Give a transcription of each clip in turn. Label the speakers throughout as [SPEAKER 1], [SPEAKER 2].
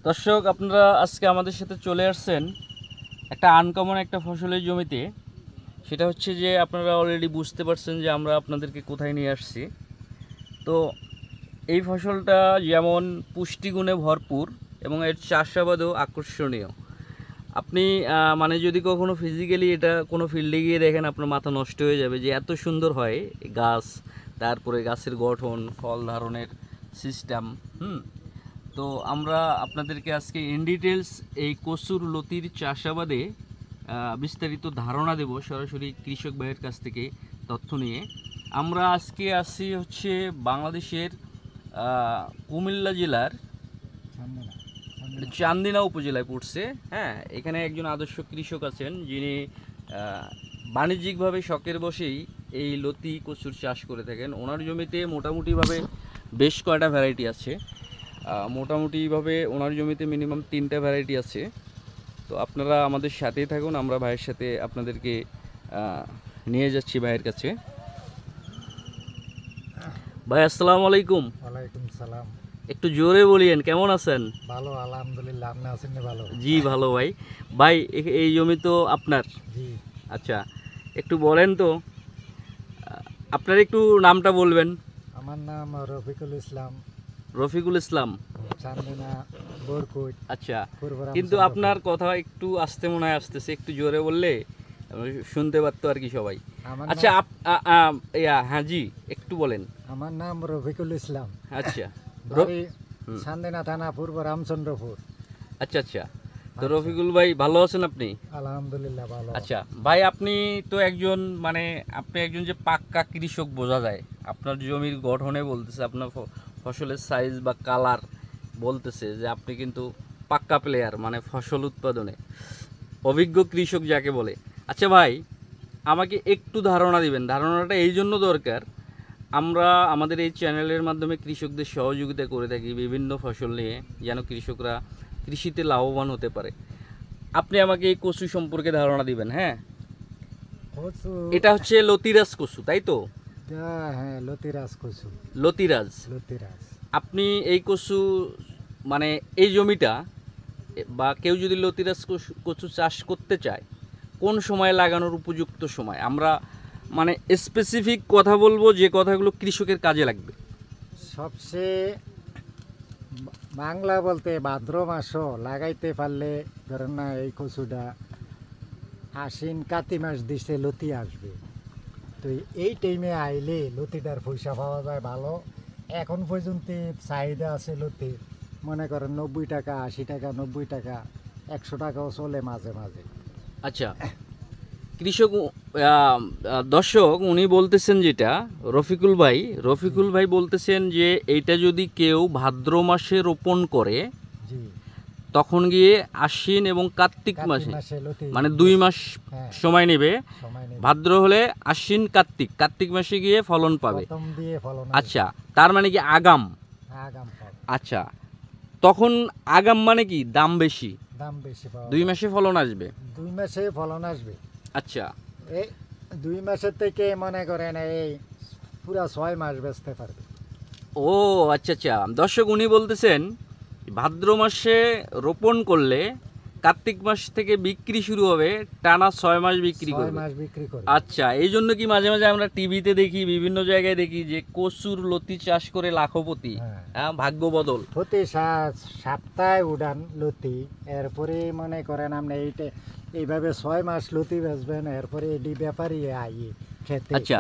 [SPEAKER 1] দর্শক, আপনারা আজকে আমাদের সাথে চলে আসছেন একটা আনকমন একটা ফসলের জমিতে। সেটা হচ্ছে যে আপনারা অলরেডি বুঝতে পারছেন যে আমরা আপনাদেরকে কোথায় নিয়ে আসছি। তো এই ফসলটা যেমন পুষ্টিগুণে ভরপুর এবং এর চাষাবাদও আকর্ষণীয়। আপনি মানে যদি কখনো ফিজিক্যালি এটা কোনো ফিল্ডে গিয়ে দেখেন, আপনার মাথা নষ্ট হয়ে যাবে যে এত সুন্দর হয় গাছ, তারপরে গাছের গঠন, ফল ধারণের সিস্টেম। তো আমরা আপনাদেরকে আজকে ইন ডিটেলস এই কচুর লতির চাষাবাদে বিস্তারিত ধারণা দেব, সরাসরি কৃষক ভাইয়ের কাছ থেকে তথ্য নিয়ে। আমরা আজকে আসছি হচ্ছে বাংলাদেশের কুমিল্লা জেলার চান্দিনা উপজেলায় পড়ছে। হ্যাঁ, এখানে একজন আদর্শ কৃষক আছেন যিনি বাণিজ্যিকভাবে শখের বশেই এই লতি কচুর চাষ করে থাকেন। ওনার জমিতে মোটামুটিভাবে বেশ কয়টা ভ্যারাইটি আছে। মোটামুটিভাবে ওনার জমিতে মিনিমাম 3টা ভ্যারাইটি আছে। তো আপনারা আমাদের সাথেই থাকুন, আমরা ভাইয়ের সাথে আপনাদেরকে নিয়ে যাচ্ছি ভাইয়ের কাছে। ভাই, আসসালামু আলাইকুম।
[SPEAKER 2] ওয়ালাইকুম সালাম।
[SPEAKER 1] একটু জোরে বলিয়েন, কেমন আছেন?
[SPEAKER 2] ভালো, আলহামদুলিল্লাহ। আপনি আছেন না? ভালো।
[SPEAKER 1] জি ভালো ভাই। ভাই, এই জমি তো আপনার?
[SPEAKER 2] জি।
[SPEAKER 1] আচ্ছা, একটু বলেন তো, আপনার একটু নামটা বলবেন।
[SPEAKER 2] আমার নাম রফিকুল ইসলাম।
[SPEAKER 1] রফিকুল ইসলাম,
[SPEAKER 2] চান্দিনা বোরকুট।
[SPEAKER 1] আচ্ছা, কিন্তু আপনার কথা একটু আস্তে মনে হয় আসতেছে, একটু জোরে বললে শুনতে পারতো আর কি সবাই। আচ্ছা, হ্যাঁ জি, একটু বলেন।
[SPEAKER 2] আমার নাম রফিকুল ইসলাম।
[SPEAKER 1] আচ্ছা,
[SPEAKER 2] চান্দিনা থানা, পূর্ব রামচন্দ্রপুর।
[SPEAKER 1] আচ্ছা আচ্ছা। তো রফিকুল ভাই, ভালো আছেন আপনি?
[SPEAKER 2] আলহামদুলিল্লাহ ভালো।
[SPEAKER 1] আচ্ছা ভাই, আপনি তো একজন আপনি একজন যে পাক্কা কৃষক বোঝা যায়, আপনার জমির গঠনে বলতেছে, আপনার ফসলের সাইজ বা কালার বলতেছে যে আপনি কিন্তু পাক্কা প্লেয়ার, মানে ফসল উৎপাদনে অভিজ্ঞ কৃষক যাকে বলে। আচ্ছা ভাই, আমাকে একটু ধারণা দিবেন। ধারণাটা এই জন্য দরকার, আমরা আমাদের এই চ্যানেলের মাধ্যমে কৃষকদের সহযোগিতা করে থাকি বিভিন্ন ফসল নিয়ে, যেন কৃষকরা কৃষিতে লাভবান হতে পারে। আপনি আমাকে এই কচু সম্পর্কে ধারণা দিবেন। হ্যাঁ, এটা হচ্ছে লতিরাজ কচু, তাই তো?
[SPEAKER 2] হ্যাঁ, লতিরাজ কচু।
[SPEAKER 1] লতিরাজ। আপনি এই কচু, মানে এই জমিটা বা কেউ যদি লতিরাজ কচু চাষ করতে চায়, কোন সময় লাগানোর উপযুক্ত সময়? আমরা মানে স্পেসিফিক কথা বলবো, যে কথাগুলো কৃষকের কাজে লাগবে।
[SPEAKER 2] সবচেয়ে বাংলা বলতে ভাদ্র মাসও লাগাইতে পারলে, ধরেন না, এই কচুটা আশ্বিন কাতি মাস দিছে লতি আসবে। তো এই টাইমে আইলে লতিটার পয়সা পাওয়া যায় ভালো। এখন পর্যন্ত চাহিদা আছে লতির, মনে করেন 90 টাকা, 80 টাকা, 90 টাকা, 100 টাকাও চলে মাঝে মাঝে।
[SPEAKER 1] আচ্ছা, কৃষক দর্শক, উনি বলতেছেন যেটা রফিকুল ভাই বলতেছেন যে এইটা যদি কেউ ভাদ্র মাসে রোপণ করে, তখন গিয়ে আশ্বিন এবং কার্তিক মাসে, মানে 2 মাস সময় নেবে। ভাদ্র হলে আশ্বিন কার্তিক মাসে গিয়ে ফলন পাবে। আচ্ছা, তার মানে কি আগাম? আচ্ছা, তখন আগাম মানে কি দাম বেশি? 2 মাসে ফলন আসবে।
[SPEAKER 2] 2 মাসে ফলন আসবে।
[SPEAKER 1] আচ্ছা,
[SPEAKER 2] এই 2 মাসের থেকে মনে করেন এই পুরা 6 মাস বেচতে পারবে।
[SPEAKER 1] ও আচ্ছা আচ্ছা। দর্শক, উনি বলতেছেন ভাদ্র মাসে রোপণ করলে কার্তিক মাস থেকে বিক্রি শুরু হবে, টানা 6 মাস বিক্রি করবে। আচ্ছা, এই জন্য কি মাঝে মাঝে আমরা টিভিতে দেখি, বিভিন্ন জায়গায় দেখি যে কচুর লতি চাষ করে লাখপতি। হ্যাঁ, ভাগ্য বদল।
[SPEAKER 2] প্রতি সপ্তাহে উড়ান লতি, এরপরে মনে করেন আপনি এইভাবে 6 মাস লতি বেচবেন, এরপরে এডি ব্যাপারী আইয়ে খেতে।
[SPEAKER 1] আচ্ছা,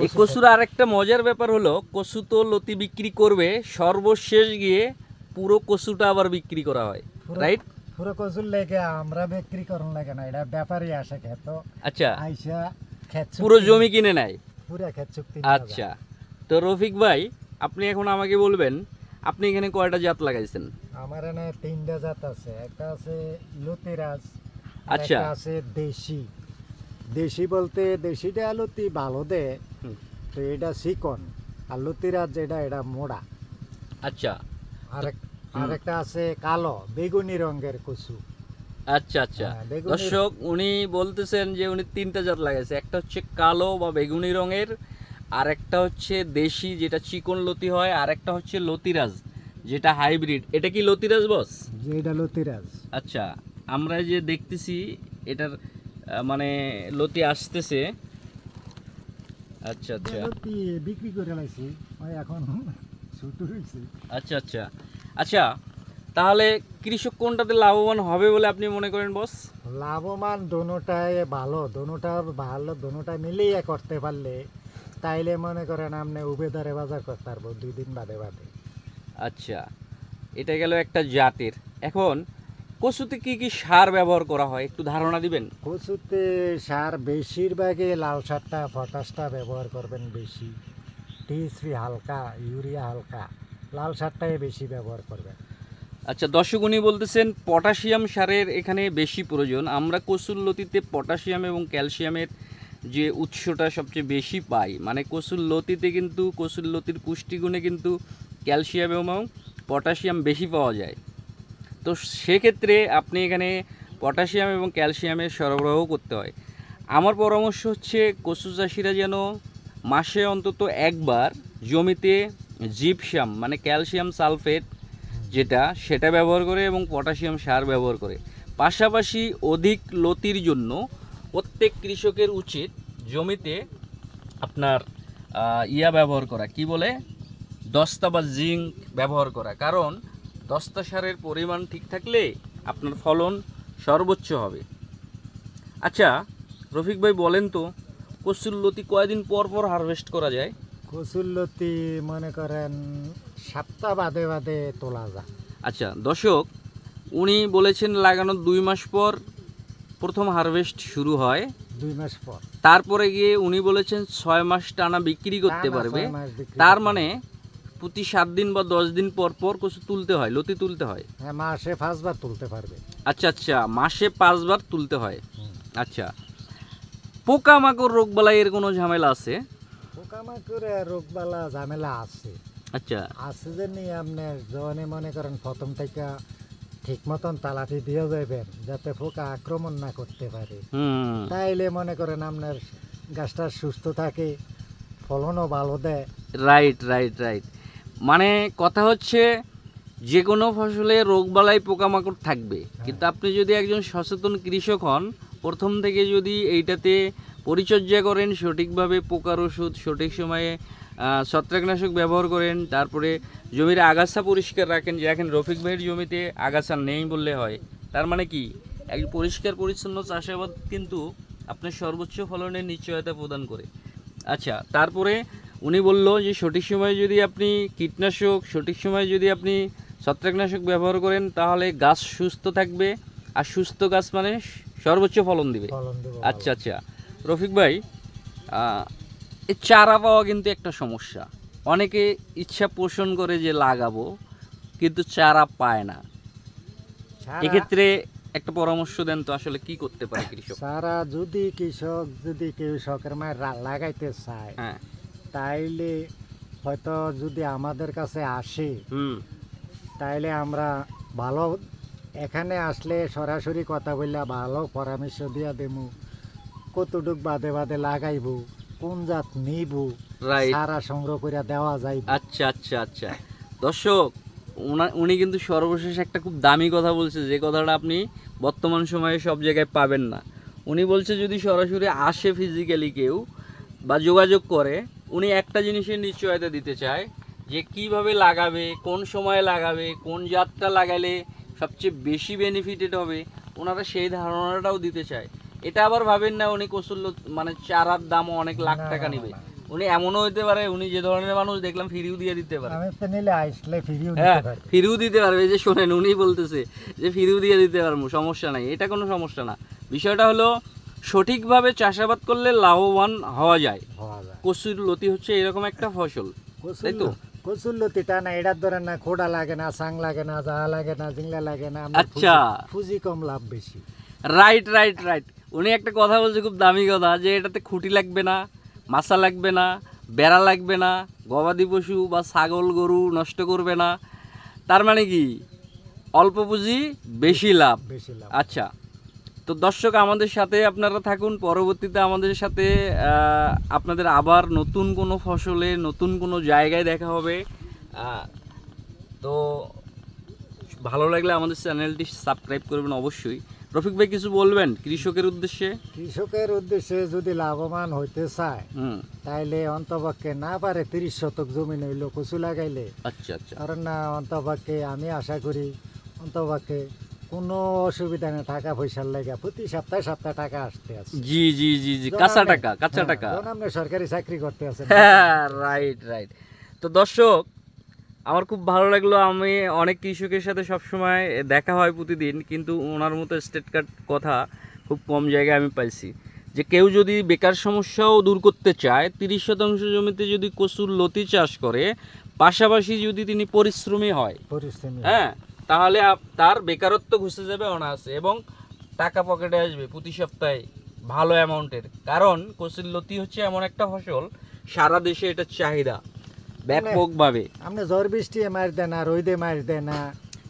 [SPEAKER 1] এই কচুর আর একটা মজার ব্যাপার হলো, কচু তো লতি বিক্রি করবে, সর্বশেষ গিয়ে পুরো কচুটা আবার বিক্রি করা হয়, রাইট?
[SPEAKER 2] পুরো কচুর লেগে আমরা বিক্রি করুন লাগে না, এটা ব্যাপারী আসে খেত।
[SPEAKER 1] আচ্ছা,
[SPEAKER 2] আইসা খেত
[SPEAKER 1] পুরো জমি কিনে নেয়।
[SPEAKER 2] পুরো খেত চুক্তি।
[SPEAKER 1] আচ্ছা, তো রফিক ভাই, আপনি এখন আমাকে বলবেন, আপনি এখানে কয়টা জাত লাগাইছেন?
[SPEAKER 2] আমার এখানে 3টা জাত আছে। একটা আছে লতিরাজ,
[SPEAKER 1] আচ্ছা,
[SPEAKER 2] একটা আছে দেশি বলতে দেশিটা লতি ভালো দেয়, তো এটা চিকন। আর লতিরাজ এটা মোড়া।
[SPEAKER 1] আচ্ছা,
[SPEAKER 2] আরেকটা আছে কালো বেগুনি রঙের কচু।
[SPEAKER 1] আচ্ছা আচ্ছা। দর্শক, উনি বলতেছেন যে উনি 3টা জাত লাগাইছে। একটা হচ্ছে কালো বা বেগুনি রঙের, আর একটা হচ্ছে দেশি যেটা চিকন লতি হয়, আর একটা হচ্ছে লতিরাজ যেটা হাইব্রিড, এটা কি লতিরাজ বস?
[SPEAKER 2] যে এটা লতিরাজ।
[SPEAKER 1] আচ্ছা, আমরা যে দেখতেছি এটার মানে লতি আসতেছে। আচ্ছা আচ্ছা
[SPEAKER 2] লতি বিক্রি করে লাইছি, ওই এখন ছোট হয়েছে।
[SPEAKER 1] আচ্ছা আচ্ছা আচ্ছা, তাহলে কৃষক কোনটাতে লাভবান হবে বলে আপনি মনে করেন বস?
[SPEAKER 2] লাভবান দোনোটাই ভালো, দোনোটা মিলিয়ে করতে পারলে তাইলে মনে করেন আপনি উবেদারে বাজার করতে পারবো 2 দিন বাদে বাদে।
[SPEAKER 1] আচ্ছা, এটা গেল একটা জাতের। এখন কচুতে কি কি সার ব্যবহার করা হয় একটু ধারণা দিবেন?
[SPEAKER 2] কচুতে সার বেশিরভাগই লাল সারটা, পটাশটা ব্যবহার করবেন বেশি, টিএসপি হালকা, ইউরিয়া হালকা, লাল সারটাই বেশি ব্যবহার করবেন।
[SPEAKER 1] আচ্ছা দর্শক, উনি বলতেছেন পটাশিয়াম সারের এখানে বেশি প্রয়োজন। আমরা কচুর লতিতে পটাশিয়াম এবং ক্যালসিয়ামের যে উৎসটা সবচেয়ে বেশি পাই, মানে কচুর লতিতে কিন্তু কচুর লতির পুষ্টিগুণে কিন্তু ক্যালসিয়াম এবং পটাশিয়াম বেশি পাওয়া যায়। তো সেক্ষেত্রে আপনি এখানে পটাশিয়াম এবং ক্যালসিয়ামের সরবরাহ করতে হয়। আমার পরামর্শ হচ্ছে কচু চাষিরা যেন মাসে অন্তত একবার জমিতে জিপসাম মানে ক্যালসিয়াম সালফেট সেটা ব্যবহার করে এবং পটাশিয়াম সার ব্যবহার করে। পাশাপাশি অধিক লতির জন্য প্রত্যেক কৃষকের উচিত জমিতে আপনার ব্যবহার করা, কি বলে, দস্তা বা জিঙ্ক ব্যবহার করা। কারণ দস্তা সারের পরিমাণ ঠিক থাকলে আপনার ফলন সর্বোচ্চ হবে। আচ্ছা রফিক ভাই, বলেন তো কচুর লতি কয়দিন পর পর হারভেস্ট করা যায়?
[SPEAKER 2] কচুর লতি মনে করেন সপ্তাহ বাদে বাদে তোলা যায়।
[SPEAKER 1] আচ্ছা দর্শক, উনি বলেছেন লাগানোর 2 মাস পর প্রথম হারভেস্ট শুরু হয়,
[SPEAKER 2] 2 মাস পর।
[SPEAKER 1] তারপরে গিয়ে উনি বলেছেন 6 মাস টানা বিক্রি করতে
[SPEAKER 2] টানা
[SPEAKER 1] পারবে।
[SPEAKER 2] 6 মাস বিক্রি
[SPEAKER 1] তার
[SPEAKER 2] করতে
[SPEAKER 1] মানে প্রতি 7 দিন বা 10 দিন পর পর কচু তুলতে হয়, লতি তুলতে হয়।
[SPEAKER 2] হ্যাঁ, মাসে 5 বার তুলতে পারবে।
[SPEAKER 1] আচ্ছা আচ্ছা, মাসে 5 বার তুলতে হয়।
[SPEAKER 2] হুম।
[SPEAKER 1] আচ্ছা, পোকামাকড় রোগবালাইয়ের কোনো ঝামেলা আছে?
[SPEAKER 2] পোকামাকড়ে রোগবালা ঝামেলা আছে,
[SPEAKER 1] আচ্ছা
[SPEAKER 2] আছে যে নিয়ে আপনার যখনই মনে করেন প্রথম থেকে ঠিক মতন তালাটি দিয়ে যাবেন যাতে পোকা আক্রমণ না করতে পারে,
[SPEAKER 1] হুম,
[SPEAKER 2] তাইলে মনে করেন আপনার গাছটা সুস্থ থাকে, ফলনও ভালো দেয়।
[SPEAKER 1] Right right right. মানে কথা হচ্ছে যে কোনো ফসলে রোগবালাই পোকামাকড় থাকবে, কিন্তু আপনি যদি একজন সচেতন কৃষক হন, প্রথম থেকে যদি এইটাতে পরিচর্যা করেন, সঠিকভাবে পোকার ওষুধ সঠিক সময়ে ছত্রাকনাশক ব্যবহার করেন, তারপরে জমির আগাছা পরিষ্কার রাখেন। যে এখন রফিক ভাইয়ের জমিতে আগাছা নেই বললে হয়, তার মানে কি এক পরিষ্কার পরিচ্ছন্ন চাষাবাদ কিন্তু আপনার সর্বোচ্চ ফলনের নিশ্চয়তা প্রদান করে। আচ্ছা, তারপরে উনি বলল যে সঠিক সময়ে যদি আপনি কীটনাশক, সঠিক সময়ে যদি আপনি ছত্রাকনাশক ব্যবহার করেন তাহলে গাছ সুস্থ থাকবে, আর সুস্থ গাছ মানে সর্বোচ্চ ফলন দিবে।
[SPEAKER 2] ফলন দেবো।
[SPEAKER 1] আচ্ছা আচ্ছা রফিক ভাই, এই চারা পাওয়া কিন্তু একটা সমস্যা। অনেকে ইচ্ছা পোষণ করে যে লাগাবো, কিন্তু চারা পায় না। এক্ষেত্রে একটা পরামর্শ দেন তো, আসলে কি করতে পারে কৃষক?
[SPEAKER 2] সারা যদি কেউ শখের মায়ের লাগাইতে চায়,
[SPEAKER 1] হ্যাঁ,
[SPEAKER 2] তাইলে হয়তো যদি আমাদের কাছে আসে,
[SPEAKER 1] হুম,
[SPEAKER 2] তাইলে আমরা ভালো এখানে আসলে সরাসরি কথা বললে ভালো পরামর্শ দিয়া দেবো, কতটুক বাদে বাদে লাগাইব, কোন জাত নিব,
[SPEAKER 1] রাইট।
[SPEAKER 2] সারা সংগ্রহ করে দেওয়া যায়।
[SPEAKER 1] আচ্ছা আচ্ছা আচ্ছা দর্শক, উনি কিন্তু সর্বশেষ একটা খুব দামি কথা বলছে, যে কথাটা আপনি বর্তমান সময়ে সব জায়গায় পাবেন না। উনি বলছে যদি সরাসরি আসে ফিজিক্যালি কেউ বা যোগাযোগ করে, উনি একটা জিনিসের নিশ্চয়তা দিতে চায় যে কিভাবে লাগাবে, কোন সময়ে লাগাবে, কোন জাতটা লাগালে সবচেয়ে বেশি বেনিফিটেড হবে, ওনারা সেই ধারণাটাও দিতে চায়। এটা আবার ভাবেন না উনি কচুর মানে চারার দামও অনেক লাখ টাকা নেবে। উনি এমনও হইতে পারে, উনি যে ধরনের মানুষ দেখলাম ফ্রিও দিয়ে দিতে পারে।
[SPEAKER 2] আমি তো নিলে আসলে ফিরিও
[SPEAKER 1] হ্যাঁ,
[SPEAKER 2] দিতে পারবো।
[SPEAKER 1] ফ্রিও দিতে পারবে। এই যে শোনেন, উনি বলতেছে যে ফ্রিও দিয়ে দিতে পারবো, সমস্যা নাই, এটা কোনো সমস্যা না। বিষয়টা হলো সঠিকভাবে চাষাবাদ করলে লাভবান হওয়া যায়।
[SPEAKER 2] হওয়া যায়।
[SPEAKER 1] কচুর লতি হচ্ছে এরকম একটা ফসল, তাই তো?
[SPEAKER 2] কচুর লতিটা না এটার ধরেন না খোড়া লাগে না, সাং লাগে না, জাহা লাগে না, জিংলা লাগে না,
[SPEAKER 1] আচ্ছা,
[SPEAKER 2] ফুজি কম লাভ বেশি।
[SPEAKER 1] Right right right. উনি একটা কথা বলছে, খুব দামি কথা, যে এটাতে খুঁটি লাগবে না, মাছা লাগবে না, বেড়া লাগবে না, গবাদি পশু বা ছাগল গরু নষ্ট করবে না। তার মানে কি অল্প পুঁজি বেশি লাভ।
[SPEAKER 2] বেশি লাভ।
[SPEAKER 1] আচ্ছা, তো দর্শক আমাদের সাথে আপনারা থাকুন, পরবর্তীতে আমাদের সাথে আপনাদের আবার নতুন কোনো ফসলে নতুন কোনো জায়গায় দেখা হবে। তো ভালো লাগলে আমাদের চ্যানেলটি সাবস্ক্রাইব করবেন অবশ্যই। রফিক ভাই কিছু বলবেন কৃষকের উদ্দেশ্যে?
[SPEAKER 2] কৃষকের উদ্দেশ্যে যদি লাভবান হইতে চায়
[SPEAKER 1] হুম,
[SPEAKER 2] তাইলে অন্তপক্ষে না পারে 30 শতক জমি হইলো কচু লাগাইলে,
[SPEAKER 1] আচ্ছা আচ্ছা।
[SPEAKER 2] কারণ না অন্তপক্ষে আমি আশা করি অন্তপক্ষে কোনো অসুবিধা নেই, টাকা পয়সার লেগে প্রতি সপ্তাহে সপ্তাহে টাকা আসতে আছে।
[SPEAKER 1] জি জি জি জি, কাঁচা টাকা, কাঁচা টাকা।
[SPEAKER 2] যখন আপনি সরকারি চাকরি করতে আছেন।
[SPEAKER 1] হ্যাঁ, রাইট রাইট। তো দর্শক, আমার খুব ভালো লাগলো। আমি অনেক কৃষকের সাথে সবসময় দেখা হয় প্রতিদিন, কিন্তু ওনার মতো স্টেট কার্ড কথা খুব কম জায়গায় আমি পাইছি। যে কেউ যদি বেকার সমস্যাও দূর করতে চায়, 30% জমিতে যদি কচুর লতি চাষ করে, পাশাপাশি যদি তিনি পরিশ্রমী হয়,
[SPEAKER 2] পরিশ্রমী।
[SPEAKER 1] হ্যাঁ, তাহলে তার বেকারত্ব ঘুষে যাবে অনায়াসে এবং টাকা পকেটে আসবে প্রতি সপ্তাহে ভালো অ্যামাউন্টের। কারণ কচুর লতি হচ্ছে এমন একটা ফসল, সারা দেশে এটার চাহিদা ব্যাপকভাবে।
[SPEAKER 2] আপনি ঝড় বৃষ্টি মার দেন না, রোদে মার দেন না,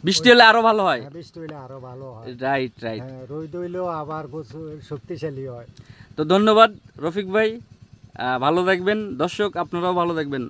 [SPEAKER 1] বৃষ্টি হলে আরো ভালো হয়।
[SPEAKER 2] বৃষ্টি হইলে আরো ভালো হয়।
[SPEAKER 1] Right right.
[SPEAKER 2] হ্যাঁ, রোদ হইলেও আবার কচু শক্তিশালী হয়।
[SPEAKER 1] তো ধন্যবাদ রফিক ভাই, ভালো থাকবেন। দর্শক আপনারাও ভালো থাকবেন।